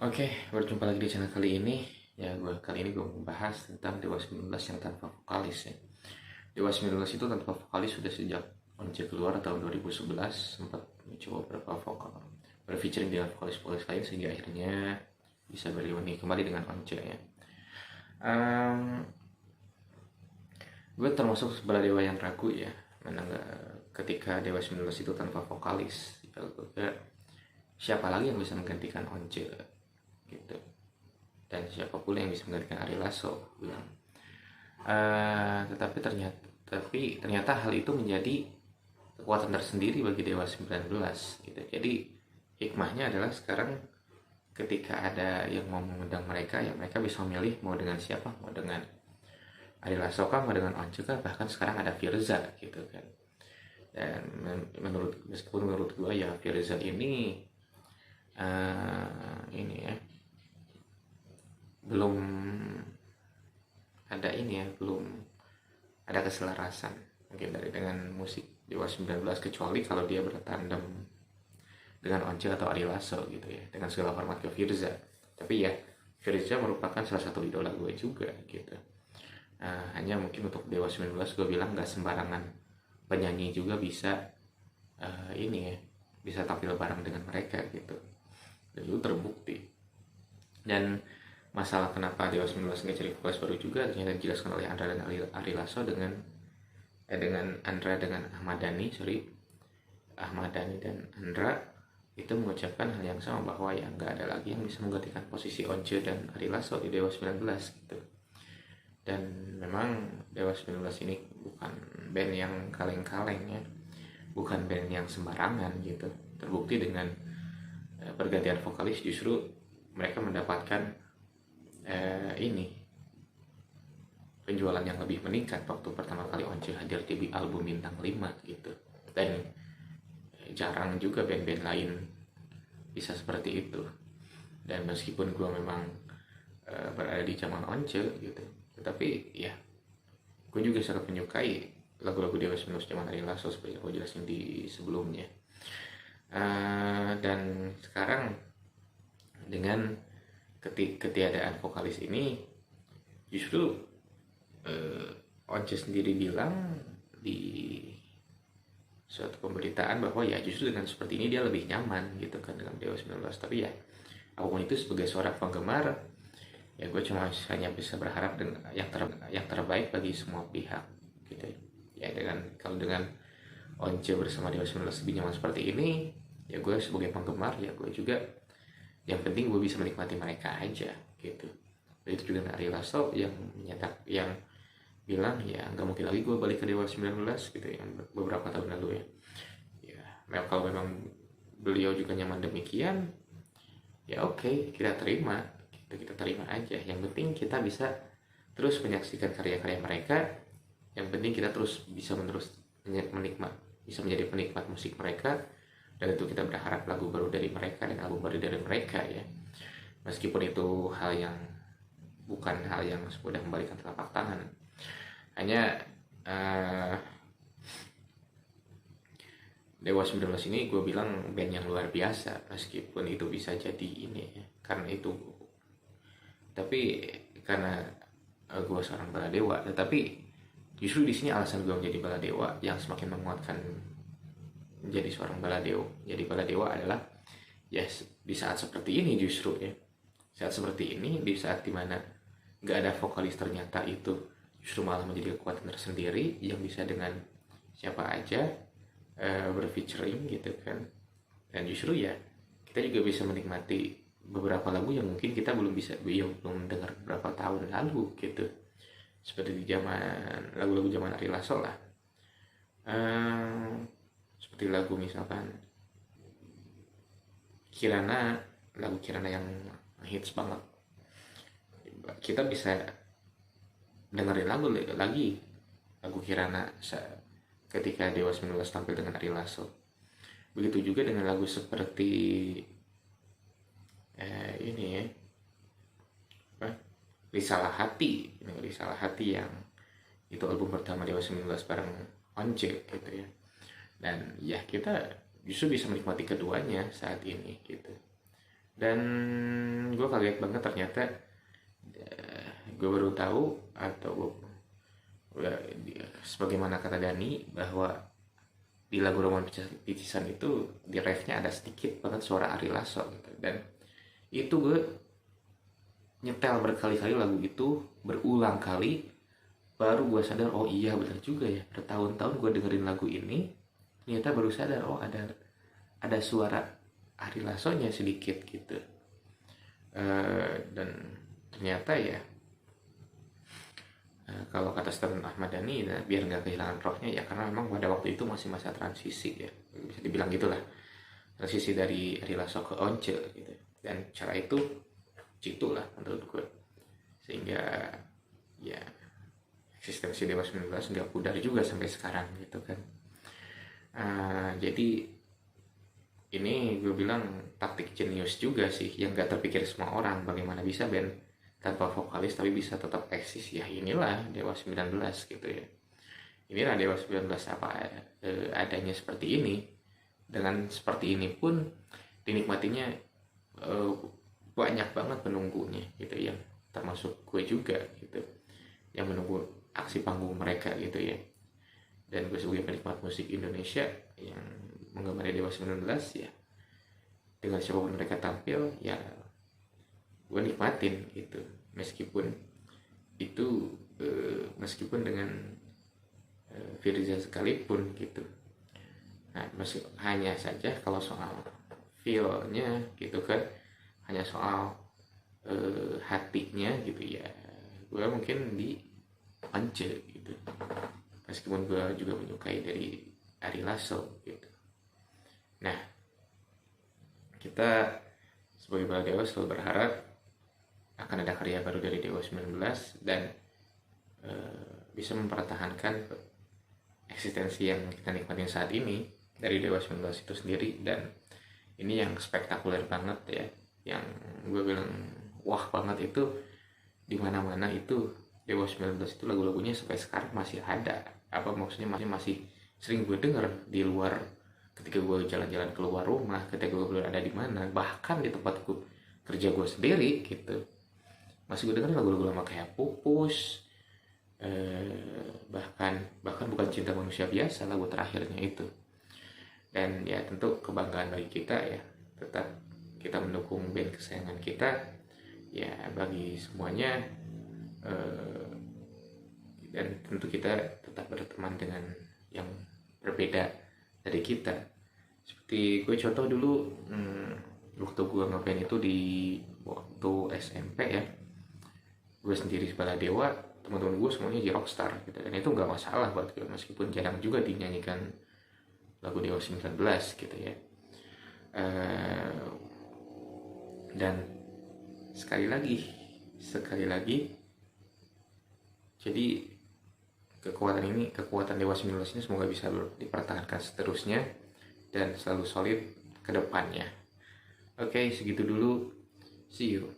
Oke, berjumpa lagi di channel kali ini. Kali ini gue membahas tentang Dewa 19 yang tanpa vokalis ya. Dewa 19 itu tanpa vokalis sudah sejak Once keluar tahun 2011, sempat mencoba beberapa vokal berfeaturing dengan vokalis-vokalis lain sehingga akhirnya bisa berreuni kembali dengan Once ya. Um, gue termasuk sebelah dewa yang ragu ya, ketika Dewa 19 itu tanpa vokalis. Siapa lagi yang bisa menggantikan Once gitu, dan siapa pula yang bisa menggantikan Ari Lasso bilang. Tapi ternyata hal itu menjadi kekuatan tersendiri bagi Dewa 19 gitu. Jadi hikmahnya adalah sekarang ketika ada yang mau mengundang mereka, ya mereka bisa memilih mau dengan siapa, mau dengan Ari Lasso kah, mau dengan Once kah, bahkan sekarang ada Firza gitu kan. Dan meskipun menurut gue ya Firza ini ya belum belum ada keselarasan mungkin dengan musik Dewa 19, kecuali kalau dia bertandem dengan Once atau Ari Lasso gitu ya, dengan segala hormat ke Firza. Tapi ya Firza merupakan salah satu idola gue juga gitu. Hanya mungkin untuk Dewa 19 gue bilang gak sembarangan penyanyi juga bisa bisa tampil bareng dengan mereka gitu, dan itu terbukti. Dan masalah kenapa Dewa 19 nggak cari vokalis baru juga ternyata dijelaskan oleh Andra dan Ari Lasso dengan Andra dengan Ahmad Dhani dan Andra itu mengucapkan hal yang sama, bahwa ya nggak ada lagi yang bisa menggantikan posisi Once dan Ari Lasso di Dewa 19 gitu. Dan memang Dewa 19 ini bukan band yang kaleng-kaleng ya, bukan band yang sembarangan gitu. Terbukti dengan pergantian vokalis justru mereka mendapatkan penjualan yang lebih meningkat waktu pertama kali Once hadir di album Bintang 5 gitu. Dan jarang juga band-band lain bisa seperti itu. Dan meskipun gue memang berada di zaman Once gitu, tetapi ya gue juga sangat menyukai lagu-lagu Dewa 19 zaman Ari Lasso seperti yang gue jelasin di sebelumnya. Dan sekarang dengan ketiadaan vokalis ini, justru Once sendiri bilang di suatu pemberitaan bahwa ya justru dengan seperti ini dia lebih nyaman gitu kan dengan Dewa 19. Tapi ya apapun itu, sebagai seorang penggemar ya gue cuma hanya bisa berharap dengan yang terbaik bagi semua pihak gitu ya. Kalau dengan Once bersama Dewa 19 lebih nyaman seperti ini, ya gue sebagai penggemar ya gue juga, yang penting gue bisa menikmati mereka aja gitu. Itu juga Ari Lasso yang bilang ya nggak mungkin lagi gue balik ke Dewa 19 gitu ya, beberapa tahun lalu ya. Kalau memang beliau juga nyaman demikian, ya oke, kita terima gitu, kita terima aja. Yang penting kita bisa terus menyaksikan karya-karya mereka, yang penting kita terus bisa bisa menjadi penikmat musik mereka. Dan itu kita berharap lagu baru dari mereka dan album baru dari mereka ya, meskipun itu bukan hal yang semudah membalikan telapak tangan. Hanya Dewa 19 ini gue bilang band yang luar biasa, meskipun itu bisa jadi ini ya, karena itu, tapi karena gue seorang baladewa. Tetapi justru di sini alasan gue menjadi baladewa yang semakin menguatkan menjadi seorang baladewa. Jadi baladewa adalah yes, di saat seperti ini justru ya, saat seperti ini, di saat dimana nggak ada vokalis, ternyata itu justru malah menjadi kekuatan tersendiri yang bisa dengan siapa aja berfeaturing gitu kan. Dan justru ya kita juga bisa menikmati beberapa lagu yang mungkin kita belum dengar beberapa tahun lalu gitu, seperti di lagu-lagu zaman Ari Lasso lah. Seperti lagu misalkan lagu Kirana yang hits banget, kita bisa dengerin lagi lagu Kirana ketika Dewa 19 tampil dengan Ari Lasso. Begitu juga dengan lagu seperti Risalah Hati yang itu album pertama Dewa 19 bareng Once gitu ya. Dan ya kita justru bisa menikmati keduanya saat ini gitu. Dan gue kaget banget ternyata, gue baru tahu atau sebagaimana kata Dani bahwa di lagu Roman Picisan itu di refnya ada sedikit banget suara Ari Lasso gitu. Dan itu gue nyetel berkali-kali lagu itu berulang kali, baru gue sadar oh iya benar juga ya, bertahun-tahun gue dengerin lagu ini ternyata baru sadar oh ada suara Ari Lasso-nya sedikit gitu. Dan ternyata ya, kalau kata Stern Ahmad Dhani, nah, biar nggak kehilangan rohnya ya, karena memang pada waktu itu masih masa transisi ya, bisa dibilang gitulah, transisi dari Ari Lasso ke Once gitu. Dan cara itu jitu lah menurut gue, sehingga ya eksistensi Dewa 19 nggak pudar juga sampai sekarang gitu kan. Jadi ini gue bilang taktik jenius juga sih, yang nggak terpikir semua orang. Bagaimana bisa band tanpa vokalis tapi bisa tetap eksis? Ya inilah Dewa 19 gitu ya. Inilah Dewa 19 apa adanya seperti ini. Dengan seperti ini pun dinikmatinya banyak banget penunggunya gitu ya, termasuk gue juga gitu, yang menunggu aksi panggung mereka gitu ya. Dan gue sebagai penikmat musik Indonesia yang menggemari Dewa 19 ya, dengan siapapun mereka tampil ya gue nikmatin gitu, meskipun itu meskipun dengan Firza sekalipun gitu. Nah, hanya saja kalau soal feel-nya gitu kan, hanya soal hatinya gitu ya, gue mungkin di Once gitu, meskipun gue juga menyukai dari Ari Lasso gitu. Nah, kita sebagai para Dewa selalu berharap akan ada karya baru dari Dewa 19 dan bisa mempertahankan eksistensi yang kita nikmatin saat ini dari Dewa 19 itu sendiri. Dan ini yang spektakuler banget ya, yang gue bilang wah banget itu, dimana-mana itu Dewa 19 itu lagu-lagunya sampai sekarang masih ada. Apa maksudnya masih sering gue denger di luar, ketika gue jalan-jalan keluar rumah, ketika gue berada di mana, bahkan di tempat gue kerja gue sendiri gitu, masih gue denger lagu-lagu lama kayak Pupus, bahkan Bukan Cinta Manusia Biasa, lagu terakhirnya itu. Dan ya tentu kebanggaan bagi kita ya, tetap kita mendukung band kesayangan kita ya, bagi semuanya. Dan tentu kita tetap berteman dengan yang berbeda dari kita. Seperti gue contoh dulu, waktu gue ngeband itu di waktu SMP ya, gue sendiri sebagai Dewa, teman-teman gue semuanya jadi rockstar gitu. Dan itu nggak masalah buat gue, meskipun jarang juga dinyanyikan lagu Dewa 19 gitu ya. Dan sekali lagi jadi kekuatan Dewa 19 ini semoga bisa dipertahankan seterusnya dan selalu solid ke depannya. Oke, segitu dulu. See you.